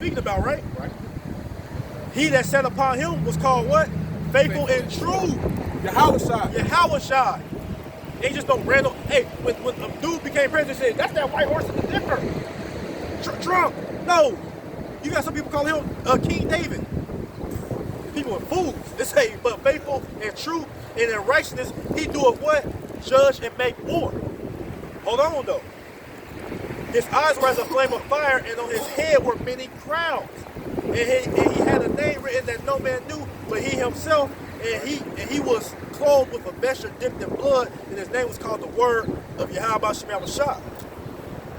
speaking about, right? Right. He that sat upon him was called what? Faithful and true. Yahushua. Yahushua. They just don't random. Hey, when a dude became president, they said, that's that white horse in the Dipper. Trump. No. You got some people calling him King David. People are fools. They say, but faithful and true and in righteousness, he doeth what? Judge and make war. Hold on, though. His eyes were as a flame of fire, and on his head were many crowns. And he had a name written that no man knew, but he himself. And he was clothed with a vesture dipped in blood, and his name was called the Word of Yahweh Shem Shah.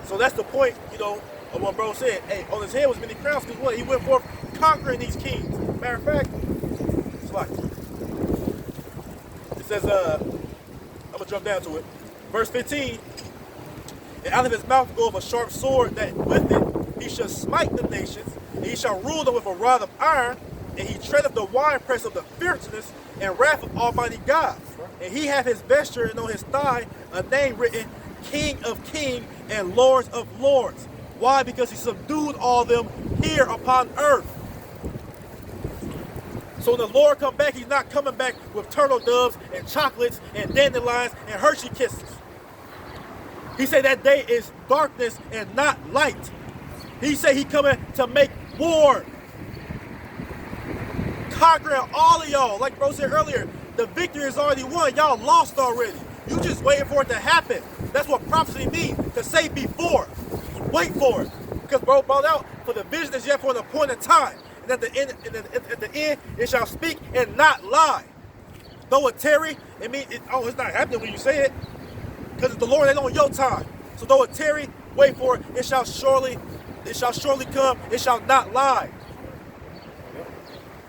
So that's the point, of what bro said. Hey, on his head was many crowns, because what? He went forth conquering these kings. Matter of fact, it's like, it says, I'm going to jump down to it. Verse 15, and out of his mouth goeth a sharp sword, that with it he shall smite the nations, and he shall rule them with a rod of iron, and he treadeth the winepress of the fierceness and wrath of Almighty God. And he hath his vesture, and on his thigh a name written, King of Kings and Lords of Lords. Why? Because he subdued all them here upon earth. So when the Lord come back, he's not coming back with turtle doves and chocolates and dandelions and Hershey kisses. He said that day is darkness and not light. He said he coming to make war. Conquering all of y'all. Like bro said earlier, the victory is already won. Y'all lost already. You just waiting for it to happen. That's what prophecy means, to say before. Wait for it. Because bro brought out, for the vision is yet for an appointed time. And at the end, it shall speak and not lie. Though it tarry, it means, it's not happening when you say it. Because the Lord ain't on your time. So though it tarry, wait for it. It shall surely come. It shall not lie.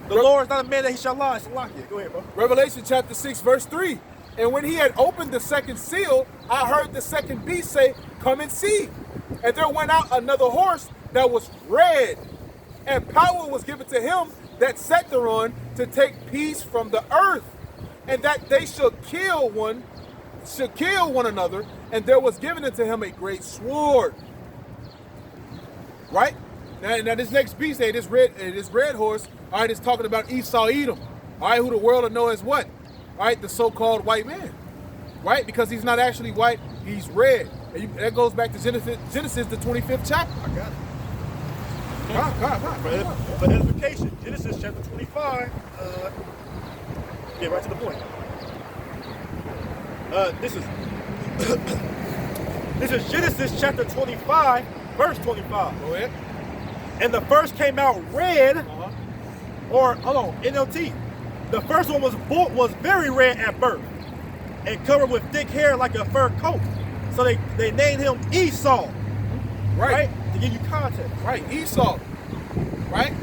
The Lord is not a man that he shall lie. So lock it. Go ahead, bro. Revelation chapter 6, verse 3. And when he had opened the second seal, I heard the second beast say, come and see. And there went out another horse that was red. And power was given to him that sat thereon to take peace from the earth. And that they should kill one another. And there was given unto him a great sword. Right? Now this next beast, this red horse, all right, is talking about Esau Edom. All right, who the world will know as what? All right, the so-called white man. Right? Because he's not actually white, he's red. And that goes back to Genesis, the 25th chapter. I got it. Come on. For edification, Genesis chapter 25. Get right to the point. This is Genesis chapter 25, verse 25. Go ahead. And the first came out red, or hold on, NLT. The first one was very red at birth, and covered with thick hair like a fur coat. So they named him Esau. Right? To give you context. Right, Esau. Right?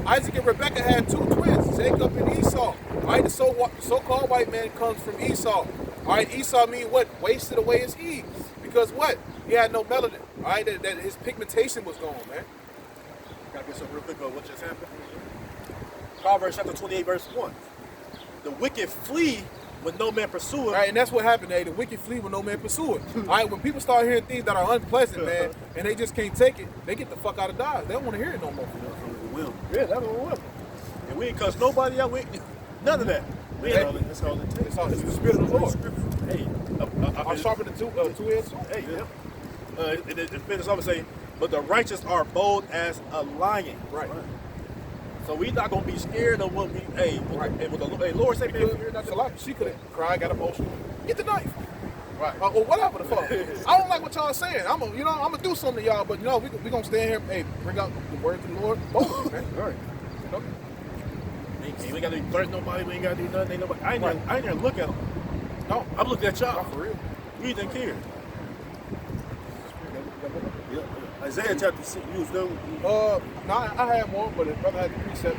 Isaac and Rebekah had two twins, Jacob and Esau. Right? The so-called white man comes from Esau. All right, Esau means what? Wasted away his Eve. Because what? He had no melanin. All right, that his pigmentation was gone, man. Gotta get some real quick on what just happened. Proverbs chapter 28, verse 1. The wicked flee when no man pursue it. All right, and that's what happened, the wicked flee when no man pursue it. All right, when people start hearing things that are unpleasant, man, and they just can't take it, they get the fuck out of Dodge. They don't want to hear it no more. Yeah, that's what we will. And we ain't cuss nobody out. None of that. We ain't That's all it takes. It's the spirit of the Lord. Hey, I'm sharper than two-edged sword. Hey, yeah. It finishes off and say, but the righteous are bold as a lion. Right. So we not gonna be scared of what we. Hey, right. And with the Lord say, She could have cried, got emotional. Get the knife. Right. Or whatever the fuck. I don't like what y'all saying. I'm gonna do something to y'all, but we gonna stand here. Hey, bring out the word to the Lord. Both, man. All right. We ain't gotta threaten nobody. We ain't gotta do nothing. Ain't nobody. I ain't there look at them. No, I'm looking at y'all. Not for real. We didn't care. Yeah. Isaiah chapter 6, you was done? No, I had more, but the brother had the precept.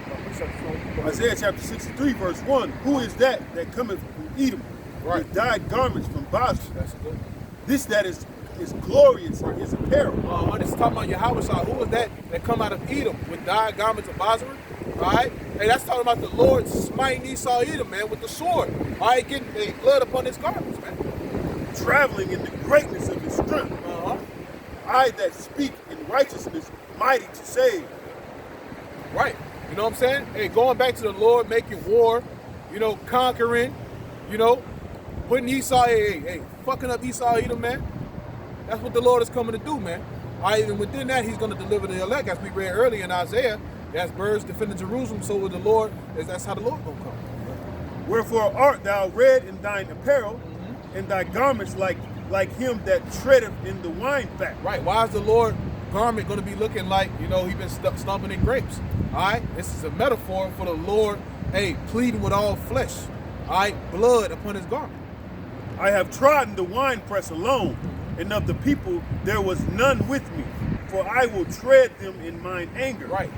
Isaiah chapter 63, verse 1. Who is that cometh from Edom, right, with dyed garments from Basra? That's good. This that is glorious in his apparel. It's talking about Yahushua. Who was that come out of Edom with dyed garments of Basra? All right? Hey, that's talking about the Lord smiting Esau Edom, man, with the sword. All right, getting blood upon his garments, man. Traveling in the greatness of his strength. I that speak in righteousness, mighty to save. Right. You know what I'm saying? Hey, going back to the Lord, making war, conquering, putting Esau, hey, fucking up Esau, Edom, man. That's what the Lord is coming to do, man. All right, and within that, he's going to deliver the elect, as we read earlier in Isaiah. As birds defending Jerusalem, so with the Lord, that's how the Lord going to come. Wherefore art thou red in thine apparel, and thy garments like him that treadeth in the wine vat. Right. Why is the Lord garment going to be looking like, he been stomping in grapes? All right. This is a metaphor for the Lord, pleading with all flesh. All right. Blood upon his garment. I have trodden the winepress alone, and of the people there was none with me, for I will tread them in mine anger. Right.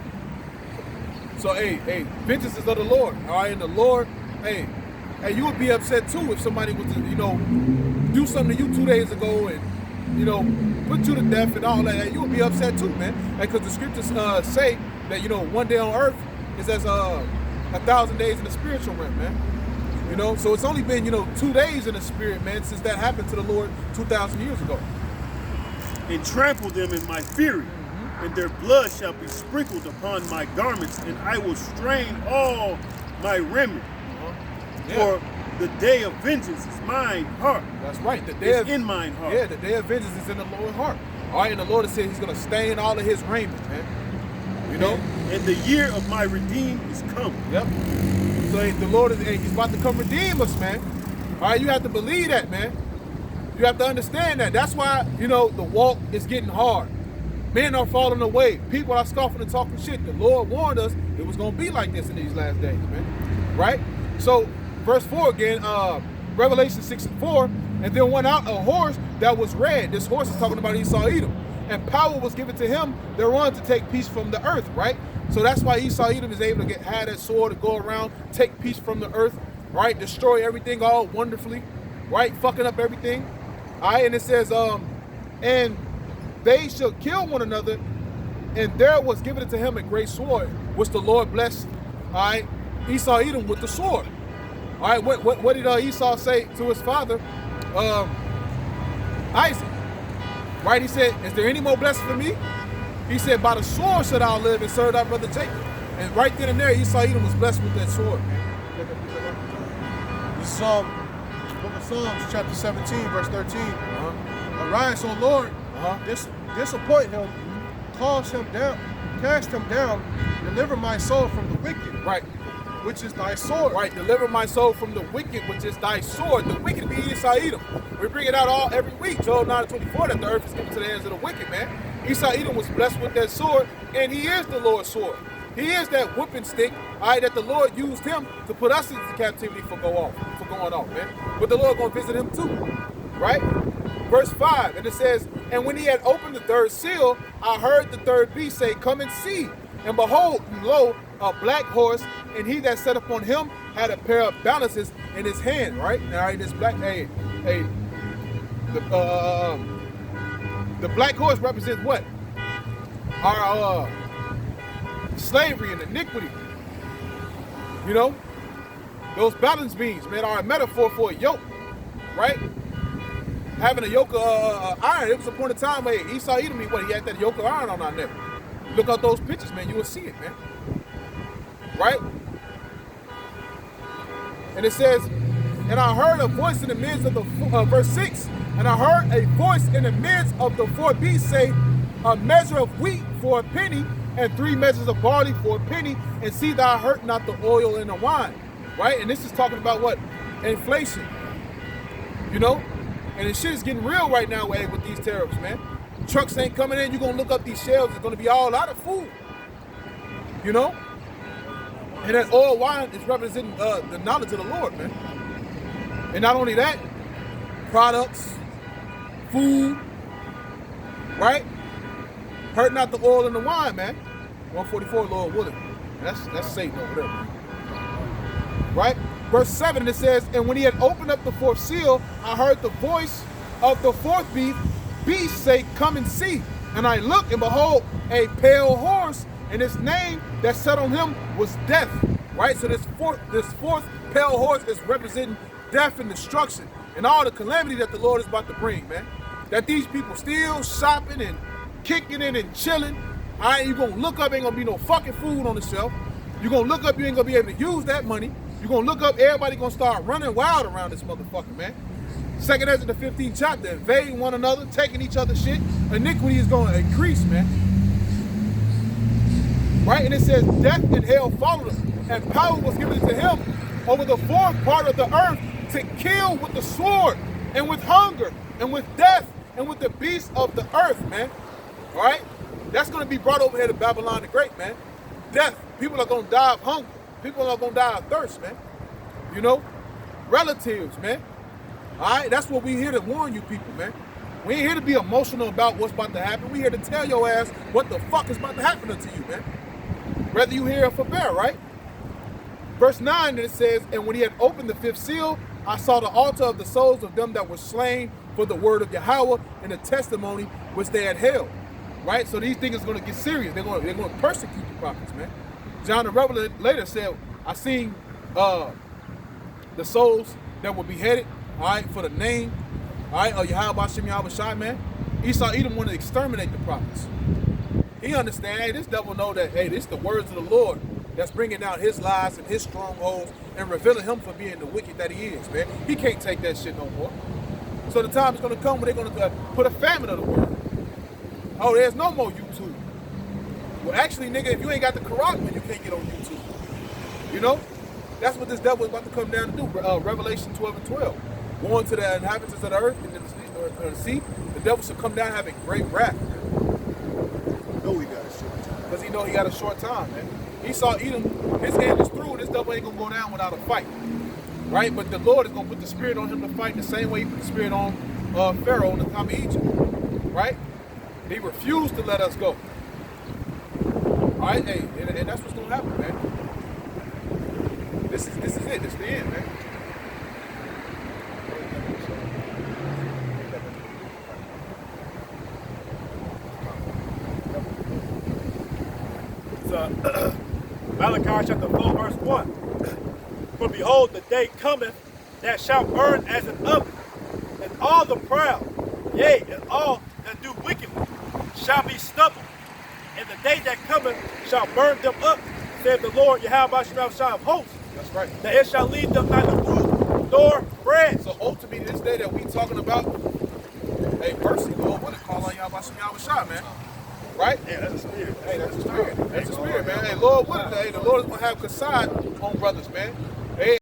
So, vengeance is of the Lord. All right. And the Lord, you would be upset too if somebody was to, do something to you 2 days ago and, put you to death and all that. You would be upset too, man. Because the scriptures say that, one day on earth is as 1,000 days in the spiritual realm, man. So it's only been, 2 days in the spirit, man, since that happened to the Lord 2,000 years ago. And trample them in my fury, and their blood shall be sprinkled upon my garments, and I will strain all my remnant. For the day of vengeance is mine heart. That's right. The day is in mine heart. Yeah, the day of vengeance is in the Lord's heart. All right, and the Lord has said he's going to stain all of his raiment, man. And the year of my redeem is come. Yep. So the Lord is, he's about to come redeem us, man. All right, you have to believe that, man. You have to understand that. That's why, the walk is getting hard. Men are falling away. People are scoffing and talking shit. The Lord warned us it was going to be like this in these last days, man. Right? So, verse 4 again, Revelation 6:4, and there went out a horse that was red. This horse is talking about Esau Edom. And power was given to him thereon to take peace from the earth, right? So that's why Esau Edom is able to have that sword to go around, take peace from the earth, right? Destroy everything all wonderfully, right? Fucking up everything. All right, and it says, and they shall kill one another, and there was given to him a great sword, which the Lord blessed, all right, Esau Edom with the sword. All right, what did Esau say to his father, Isaac? Right, he said, is there any more blessing for me? He said, by the sword should I live and serve thy brother Jacob. And right then and there, Esau Edom was blessed with that sword, man. This is Book of Psalms, chapter 17, verse 13. Arise, O Lord, disappoint him, cast him down, deliver my soul from the wicked. Right. Which is thy sword. Right, deliver my soul from the wicked, which is thy sword. The wicked be Esau Edom. We bring it out every week, Job 9:24, that the earth is given to the hands of the wicked, man. Esau Edom was blessed with that sword, and he is the Lord's sword. He is that whipping stick, all right, that the Lord used him to put us into captivity for going off, man. But the Lord gonna visit him too, right? Verse 5, and it says, and when he had opened the third seal, I heard the third beast say, come and see. And behold, lo, a black horse, and he that sat upon him had a pair of balances in his hand, right? All right, this black, the black horse represents what? Our slavery and iniquity. Those balance beams, man, are a metaphor for a yoke, right? Having a yoke of iron. It was a point of time where Esau Edom, he had that yoke of iron on our neck. Look at those pictures, man. You will see it, man. Right? And it says, and I heard a voice in the midst of the, verse 6, and I heard a voice in the midst of the four beasts say, a measure of wheat for a penny, and 3 measures of barley for a penny, and see thou hurt not the oil and the wine. Right? And this is talking about what? Inflation. And the shit is getting real right now with these tariffs, man. Trucks ain't coming in. You're going to look up these shelves. It's going to be all out of food. And that oil wine is representing the knowledge of the Lord, man. And not only that, products, food, right? Hurt not the oil and the wine, man. 144, Lord willing. That's Satan over there, man. Right? Verse 7, it says, and when he had opened up the fourth seal, I heard the voice of the fourth beast say, come and see. And I looked, and behold, a pale horse, and his name that sat on him was Death. Right? So this fourth pale horse is representing death and destruction and all the calamity that the Lord is about to bring, man. That these people still shopping and kicking it and chilling, All right, you're gonna look up, ain't gonna be no fucking food on the shelf. You're gonna look up, you ain't gonna be able to use that money. You're gonna look up, everybody gonna start running wild around this motherfucker, man. Second Ezra, the 15th chapter, invading one another, taking each other's shit. Iniquity is gonna increase, man. Right? And it says, death and hell followed him, and power was given to him over the fourth part of the earth to kill with the sword, and with hunger, and with death, and with the beasts of the earth, man. All right? That's going to be brought over here to Babylon the Great, man. Death. People are going to die of hunger. People are going to die of thirst, man. You know? Relatives, man. All right? That's what we here to warn you people, man. We ain't here to be emotional about what's about to happen. We here to tell your ass what the fuck is about to happen to you, man. Whether you hear or forbear, right? Verse 9, it says, and when he had opened the fifth seal, I saw the altar of the souls of them that were slain for the word of Yahweh and the testimony which they had held. Right? So these things are going to get serious. They're going to persecute the prophets, man. John the Revelator later said, I seen the souls that were beheaded, all right, for the name, all right, of Yahweh Bashem Yahweh Shai, man. Esau Edom wanted to exterminate the prophets. He understands, hey, this devil know that, hey, this is the words of the Lord that's bringing down his lies and his strongholds and revealing him for being the wicked that he is, man. He can't take that shit no more. So the time is going to come when they're going to put a famine of the word. Oh, there's no more YouTube. Well, actually, nigga, if you ain't got the Quran, then you can't get on YouTube. You know? That's what this devil is about to come down to do. Revelation 12 and 12. Going to the inhabitants of the earth and the sea, the devil should come down having great wrath. No, he got a short time. Because he know he got a short time, man. Esau Edom, his hand is through, this devil ain't going to go down without a fight. Right? But the Lord is going to put the spirit on him to fight the same way he put the spirit on Pharaoh in the time of Egypt. Right? He refused to let us go. All right, hey, and that's what's gonna happen, man. This is it. This is the end, man. Malachi chapter 4, verse 1. For behold, the day cometh that shall burn as an oven, and all the proud, yea, and all that do wickedly, shall be stubble. And the day that cometh shall burn them up, saith the Lord Yahweh Shai of hosts. That's right. That it shall leave them neither food nor bread. So ultimately, this day that we talking about, hey, mercy, Lord, what it call on Yahweh Shai, man? Right? Yeah, that's a spirit. Hey, that's the spirit. That's the spirit, man. Hey, Lord, what? Hey, the Lord is gonna have Kasad on brothers, man.